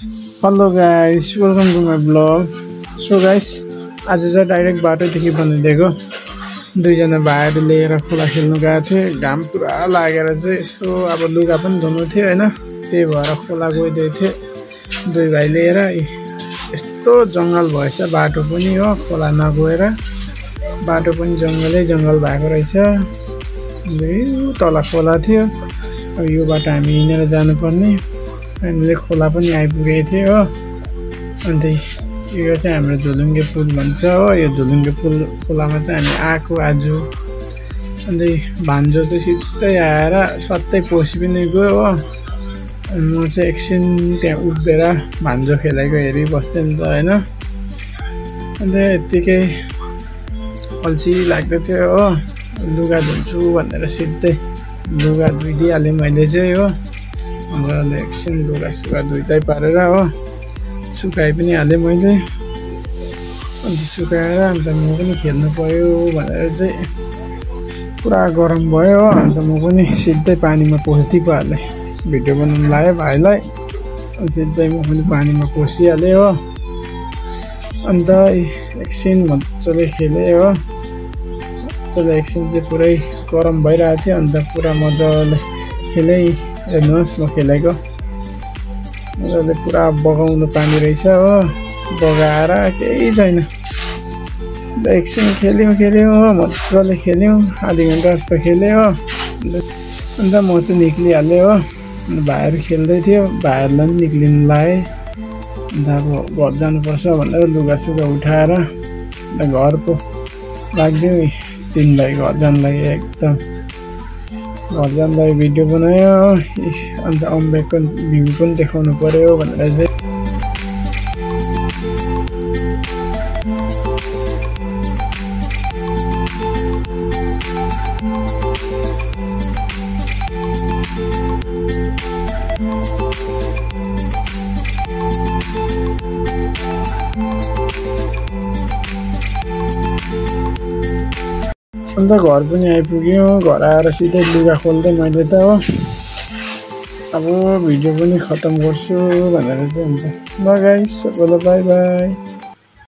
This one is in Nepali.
Hello guys, welcome to my vlog. So guys, आज चाहिँ डाइरेक्ट बाटोदेखि बनिदिएको दुईजना भाइहरु लिएर खोला खेल्नु गएको थिए। घाम पुरा लागेर चाहिँ यसो अब लुगा पनि धुनु थियो हैन, त्यही भएर खोला गइदै थिए दुई भाइ लिएर। यस्तो जंगल भएछ बाटो पनि हो, खोला नगएर बाटो पनि जंगल भएको रहेछ। तल खोला थियो, अब यो बाटो हामी हिँडेर जानुपर्ने। हामीले खोला पनि आइपुगेको थियो हो। अन्त यो चाहिँ हाम्रो झुलुङ्गे पुल भन्छ हो। यो झुलुङ्गे पुल खोलामा चाहिँ हामी आएको आज। अन्त भान्जो चाहिँ सिधै आएर सत्तै पोसी पनि गयो हो। अनि म चाहिँ एकछिन त्यहाँ उभिएर भान्जो खेलेको हेरिबस्थेँ नि त हैन। अन्त यत्तिकै अल्छी लाग्दै थियो हो। लुगा धुन्छु भनेर सिधै लुगा धुइदिइहालेँ मैले चाहिँ हो। मजाले एकछिन लुगा सुगा धुइदै पारेर हो, सुकाइ पनि हालेँ मैले। अन्त सुकाएर अन्त म पनि खेल्नु पर्यो भनेर चाहिँ पुरा गरम भयो हो। अन्त म पनि सिधै पानीमा पस्दै हालेँ, भिडियो बनाउनु लाग्यो भाइलाई। अनि सिधै म पनि पानीमा पसिहालेँ हो। अन्त एकछिन मजाले खेलेँ हो। मजाले एकछिन चाहिँ पुरै गरम भइरहेको थियो। अन्त पुरा मजाले खेलेँ। हेर्नुहोस् म खेलेको मजाले पुरा बगाउनु पानी रहेछ हो। बगाएर केही छैन। एकछिन खेल्यौँ हो, मजाले खेल्यौँ, आधी घन्टा जस्तो खेल्यो हो। अन्त म चाहिँ निक्लिहालेँ हो। भाइहरू खेल्दै थियो, भाइहरूलाई पनि निक्लिनु लाएँ। अन्त अब घर जानुपर्छ भनेर लुगा सुगा उठाएर अन्त घर पो लाग्दिउँ। तीन भाइ घर जानलाई एकदम घर जानलाई भिडियो बनायो। अन्त अम्बेको भ्यू पनि देखाउनु पर्यो भनेर चाहिँ अन्त घर पनि आइपुग्यो। घर आएर सिधै लुगा खोल्दै मैले त हो। अब भिडियो पनि खतम गर्छु भनेर चाहिँ हुन्छ। ल गाइस, सबैलाई बाई बाई।